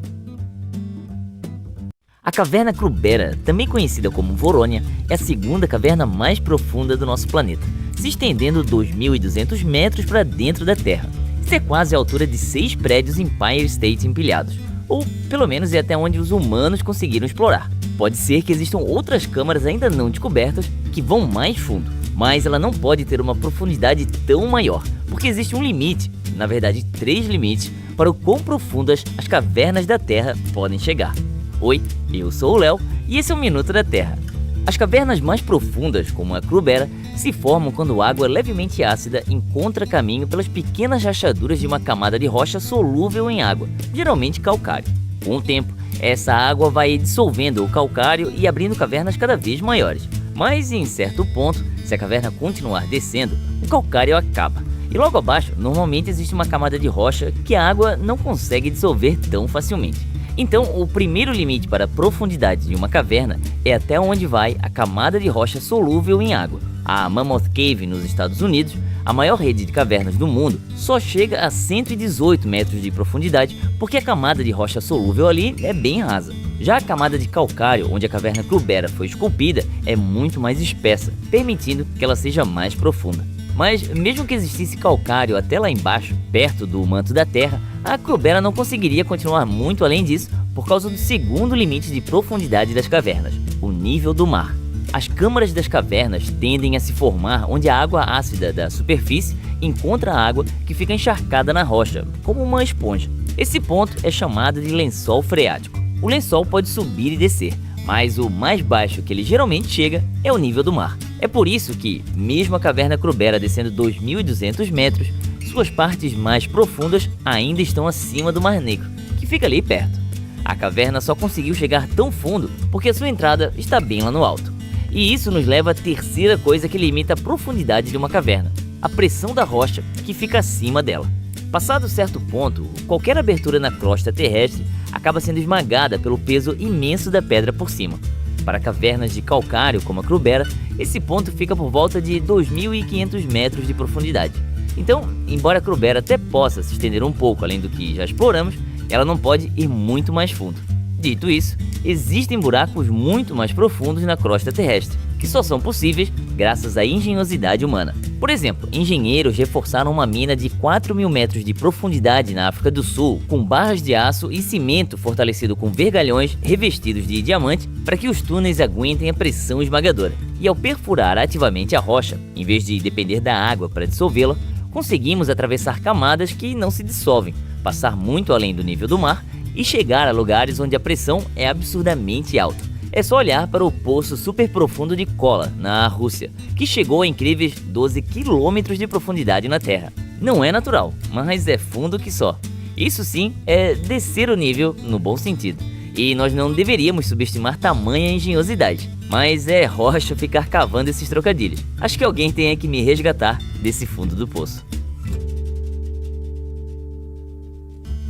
A caverna Krubera, também conhecida como Vorônia, é a segunda caverna mais profunda do nosso planeta, se estendendo 2.200 metros para dentro da Terra. Isso é quase a altura de 6 prédios Empire State empilhados, ou pelo menos é até onde os humanos conseguiram explorar. Pode ser que existam outras câmaras ainda não descobertas que vão mais fundo, mas ela não pode ter uma profundidade tão maior, porque existe um limite, na verdade 3 limites, para o quão profundas as cavernas da Terra podem chegar. Oi, eu sou o Léo e esse é o Minuto da Terra. As cavernas mais profundas, como a Krubera, se formam quando água levemente ácida encontra caminho pelas pequenas rachaduras de uma camada de rocha solúvel em água, geralmente calcário. Com o tempo, essa água vai dissolvendo o calcário e abrindo cavernas cada vez maiores. Mas em certo ponto, se a caverna continuar descendo, o calcário acaba. E logo abaixo, normalmente existe uma camada de rocha que a água não consegue dissolver tão facilmente. Então, o primeiro limite para a profundidade de uma caverna é até onde vai a camada de rocha solúvel em água. A Mammoth Cave, nos Estados Unidos, a maior rede de cavernas do mundo, só chega a 118 metros de profundidade porque a camada de rocha solúvel ali é bem rasa. Já a camada de calcário, onde a caverna Krubera foi esculpida, é muito mais espessa, permitindo que ela seja mais profunda. Mas mesmo que existisse calcário até lá embaixo, perto do manto da Terra, a Krubera não conseguiria continuar muito além disso por causa do segundo limite de profundidade das cavernas, o nível do mar. As câmaras das cavernas tendem a se formar onde a água ácida da superfície encontra a água que fica encharcada na rocha, como uma esponja. Esse ponto é chamado de lençol freático. O lençol pode subir e descer, mas o mais baixo que ele geralmente chega é o nível do mar. É por isso que, mesmo a caverna Krubera descendo 2.200 metros, suas partes mais profundas ainda estão acima do Mar Negro, que fica ali perto. A caverna só conseguiu chegar tão fundo porque a sua entrada está bem lá no alto. E isso nos leva à terceira coisa que limita a profundidade de uma caverna: a pressão da rocha que fica acima dela. Passado certo ponto, qualquer abertura na crosta terrestre acaba sendo esmagada pelo peso imenso da pedra por cima. Para cavernas de calcário como a Krubera, esse ponto fica por volta de 2.500 metros de profundidade. Então, embora a Krubera até possa se estender um pouco além do que já exploramos, ela não pode ir muito mais fundo. Dito isso, existem buracos muito mais profundos na crosta terrestre, que só são possíveis graças à engenhosidade humana. Por exemplo, engenheiros reforçaram uma mina de 4.000 metros de profundidade na África do Sul com barras de aço e cimento fortalecido com vergalhões revestidos de diamante para que os túneis aguentem a pressão esmagadora. E ao perfurar ativamente a rocha, em vez de depender da água para dissolvê-la, conseguimos atravessar camadas que não se dissolvem, passar muito além do nível do mar e chegar a lugares onde a pressão é absurdamente alta. É só olhar para o poço super profundo de Kola, na Rússia, que chegou a incríveis 12 quilômetros de profundidade na Terra. Não é natural, mas é fundo que só. Isso sim é descer o nível no bom sentido. E nós não deveríamos subestimar tamanha engenhosidade. Mas é rocha ficar cavando esses trocadilhos. Acho que alguém tem que me resgatar desse fundo do poço.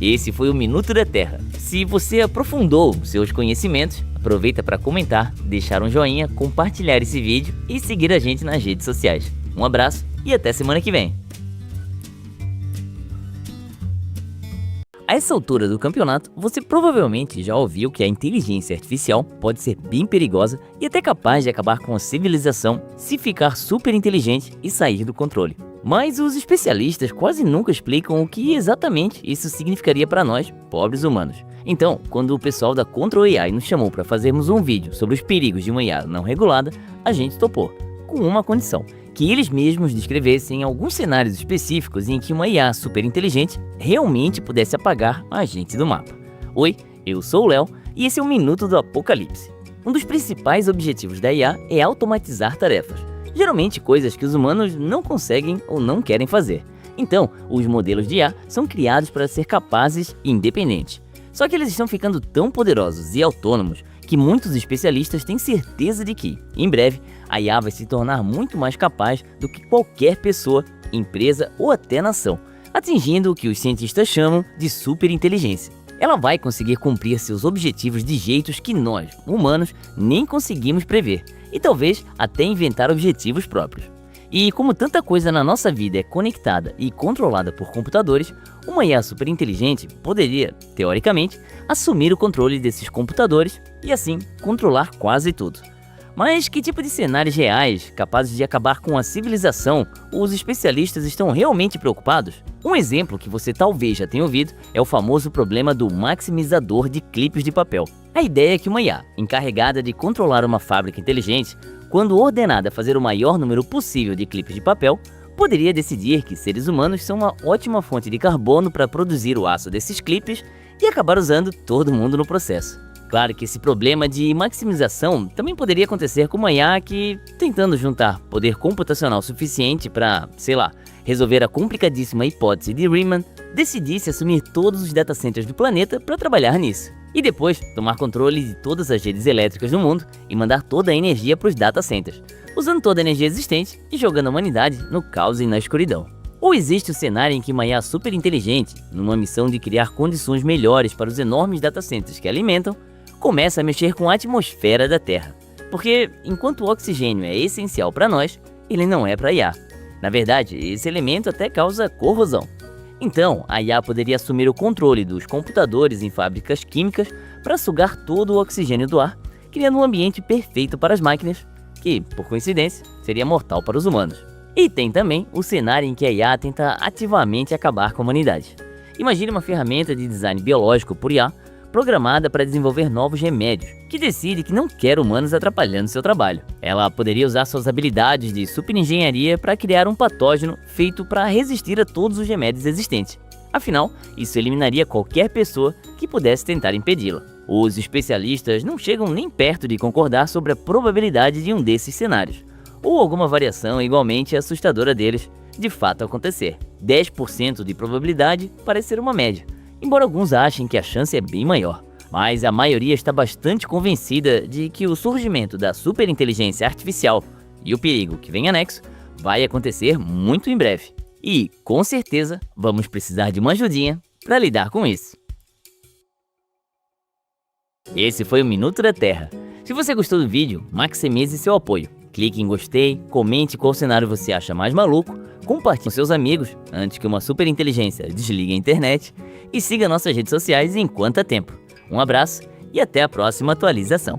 Esse foi o Minuto da Terra. Se você aprofundou seus conhecimentos, aproveita para comentar, deixar um joinha, compartilhar esse vídeo e seguir a gente nas redes sociais. Um abraço e até semana que vem! A essa altura do campeonato, você provavelmente já ouviu que a inteligência artificial pode ser bem perigosa e até capaz de acabar com a civilização se ficar super inteligente e sair do controle. Mas os especialistas quase nunca explicam o que exatamente isso significaria para nós, pobres humanos. Então, quando o pessoal da Control AI nos chamou para fazermos um vídeo sobre os perigos de uma IA não regulada, a gente topou, com uma condição: que eles mesmos descrevessem alguns cenários específicos em que uma IA super inteligente realmente pudesse apagar a gente do mapa. Oi, eu sou o Léo e esse é o Minuto do Apocalipse. Um dos principais objetivos da IA é automatizar tarefas, geralmente coisas que os humanos não conseguem ou não querem fazer. Então, os modelos de IA são criados para ser capazes e independentes. Só que eles estão ficando tão poderosos e autônomos que muitos especialistas têm certeza de que, em breve, a IA vai se tornar muito mais capaz do que qualquer pessoa, empresa ou até nação, atingindo o que os cientistas chamam de superinteligência. ela vai conseguir cumprir seus objetivos de jeitos que nós, humanos, nem conseguimos prever, e talvez até inventar objetivos próprios. E como tanta coisa na nossa vida é conectada e controlada por computadores, uma IA super inteligente poderia, teoricamente, assumir o controle desses computadores e assim controlar quase tudo. Mas que tipo de cenários reais, capazes de acabar com a civilização, os especialistas estão realmente preocupados? Um exemplo que você talvez já tenha ouvido é o famoso problema do maximizador de clipes de papel. A ideia é que uma IA, encarregada de controlar uma fábrica inteligente, quando ordenada a fazer o maior número possível de clipes de papel, poderia decidir que seres humanos são uma ótima fonte de carbono para produzir o aço desses clipes e acabar usando todo mundo no processo. Claro que esse problema de maximização também poderia acontecer com uma IA que, tentando juntar poder computacional suficiente para, sei lá, resolver a complicadíssima hipótese de Riemann, decidisse assumir todos os datacenters do planeta para trabalhar nisso. E depois tomar controle de todas as redes elétricas do mundo e mandar toda a energia para os datacenters, usando toda a energia existente e jogando a humanidade no caos e na escuridão. Ou existe o cenário em que uma IA super inteligente, numa missão de criar condições melhores para os enormes datacenters que alimentam, começa a mexer com a atmosfera da Terra. Porque enquanto o oxigênio é essencial para nós, ele não é para a IA. Na verdade, esse elemento até causa corrosão. Então, a IA poderia assumir o controle dos computadores em fábricas químicas para sugar todo o oxigênio do ar, criando um ambiente perfeito para as máquinas, que, por coincidência, seria mortal para os humanos. E tem também o cenário em que a IA tenta ativamente acabar com a humanidade. Imagine uma ferramenta de design biológico por IA, programada para desenvolver novos remédios, que decide que não quer humanos atrapalhando seu trabalho. Ela poderia usar suas habilidades de superengenharia para criar um patógeno feito para resistir a todos os remédios existentes. Afinal, isso eliminaria qualquer pessoa que pudesse tentar impedi-la. Os especialistas não chegam nem perto de concordar sobre a probabilidade de um desses cenários, ou alguma variação igualmente assustadora deles de fato acontecer. 10% de probabilidade parece ser uma média, embora alguns achem que a chance é bem maior. Mas a maioria está bastante convencida de que o surgimento da superinteligência artificial e o perigo que vem anexo vai acontecer muito em breve. E, com certeza, vamos precisar de uma ajudinha para lidar com isso. Esse foi o Minuto da Terra. Se você gostou do vídeo, maximize seu apoio. Clique em gostei, comente qual cenário você acha mais maluco, compartilhe com seus amigos antes que uma superinteligência desligue a internet e siga nossas redes sociais enquanto há tempo. Um abraço e até a próxima atualização.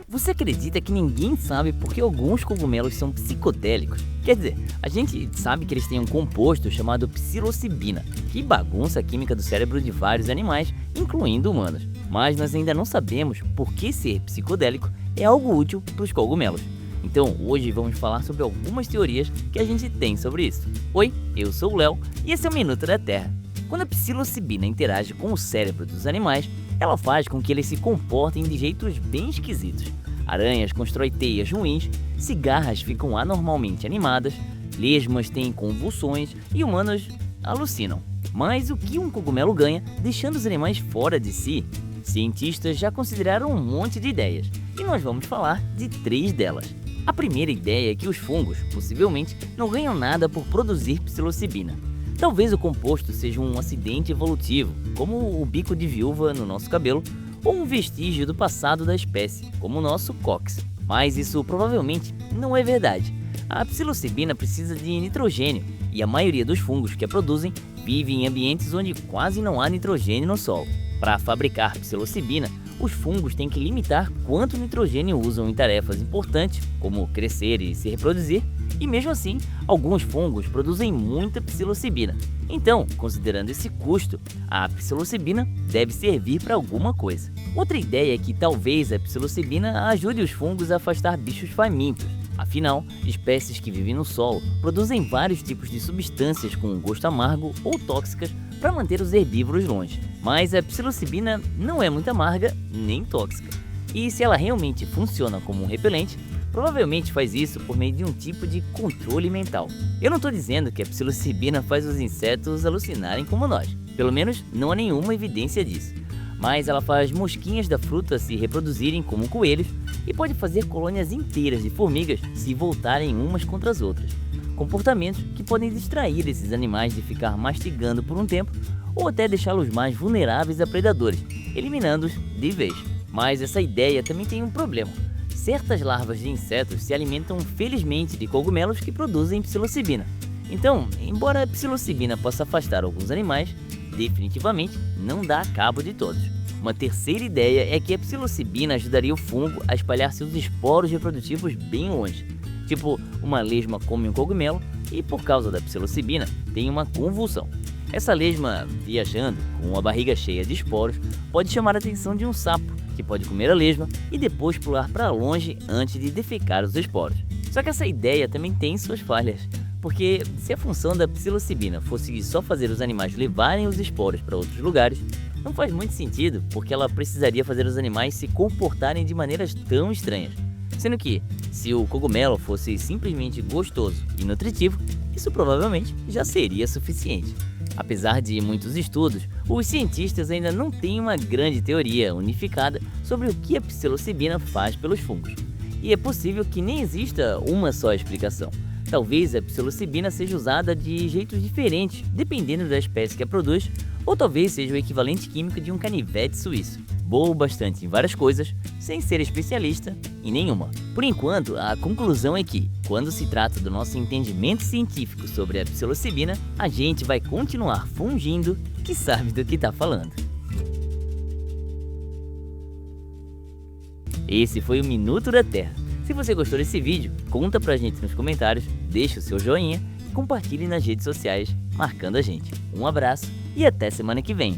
Você acredita que ninguém sabe por que alguns cogumelos são psicodélicos? Quer dizer, a gente sabe que eles têm um composto chamado psilocibina, que bagunça a química do cérebro de vários animais, incluindo humanos. Mas nós ainda não sabemos por que ser psicodélico é algo útil para os cogumelos. Então hoje vamos falar sobre algumas teorias que a gente tem sobre isso. Oi, eu sou o Léo e esse é o Minuto da Terra. Quando a psilocibina interage com o cérebro dos animais, ela faz com que eles se comportem de jeitos bem esquisitos. Aranhas constroem teias ruins, cigarras ficam anormalmente animadas, lesmas têm convulsões e humanos alucinam. Mas o que um cogumelo ganha deixando os animais fora de si? Cientistas já consideraram um monte de ideias e nós vamos falar de 3 delas. A primeira ideia é que os fungos, possivelmente, não ganham nada por produzir psilocibina. Talvez o composto seja um acidente evolutivo, como o bico de viúva no nosso cabelo, ou um vestígio do passado da espécie, como o nosso cóccix. Mas isso provavelmente não é verdade. A psilocibina precisa de nitrogênio e a maioria dos fungos que a produzem vive em ambientes onde quase não há nitrogênio no solo. Para fabricar psilocibina, os fungos têm que limitar quanto nitrogênio usam em tarefas importantes, como crescer e se reproduzir, e mesmo assim, alguns fungos produzem muita psilocibina. Então, considerando esse custo, a psilocibina deve servir para alguma coisa. Outra ideia é que talvez a psilocibina ajude os fungos a afastar bichos famintos. Afinal, espécies que vivem no solo produzem vários tipos de substâncias com gosto amargo ou tóxicas para manter os herbívoros longe. Mas a psilocibina não é muito amarga nem tóxica. E se ela realmente funciona como um repelente, provavelmente faz isso por meio de um tipo de controle mental. Eu não estou dizendo que a psilocibina faz os insetos alucinarem como nós. Pelo menos não há nenhuma evidência disso. Mas ela faz mosquinhas da fruta se reproduzirem como coelhos e pode fazer colônias inteiras de formigas se voltarem umas contra as outras. comportamentos que podem distrair esses animais de ficar mastigando por um tempo ou até deixá-los mais vulneráveis a predadores, eliminando-os de vez. Mas essa ideia também tem um problema. Certas larvas de insetos se alimentam felizmente de cogumelos que produzem psilocibina. Então, embora a psilocibina possa afastar alguns animais, definitivamente não dá cabo de todos. Uma terceira ideia é que a psilocibina ajudaria o fungo a espalhar seus esporos reprodutivos bem longe. Tipo, uma lesma come um cogumelo e, por causa da psilocibina, tem uma convulsão. Essa lesma, viajando com uma barriga cheia de esporos, pode chamar a atenção de um sapo, que pode comer a lesma e depois pular para longe antes de defecar os esporos. Só que essa ideia também tem suas falhas, porque se a função da psilocibina fosse só fazer os animais levarem os esporos para outros lugares, não faz muito sentido, porque ela precisaria fazer os animais se comportarem de maneiras tão estranhas. Sendo que, se o cogumelo fosse simplesmente gostoso e nutritivo, isso provavelmente já seria suficiente. Apesar de muitos estudos, os cientistas ainda não têm uma grande teoria unificada sobre o que a psilocibina faz pelos fungos. E é possível que nem exista uma só explicação. Talvez a psilocibina seja usada de jeitos diferentes, dependendo da espécie que a produz, ou talvez seja o equivalente químico de um canivete suíço. Boa bastante em várias coisas, sem ser especialista em nenhuma. Por enquanto, a conclusão é que, quando se trata do nosso entendimento científico sobre a psilocibina, a gente vai continuar fingindo que sabe do que está falando. Esse foi o Minuto da Terra. Se você gostou desse vídeo, conta pra gente nos comentários, deixa o seu joinha e compartilhe nas redes sociais, marcando a gente. Um abraço e até semana que vem.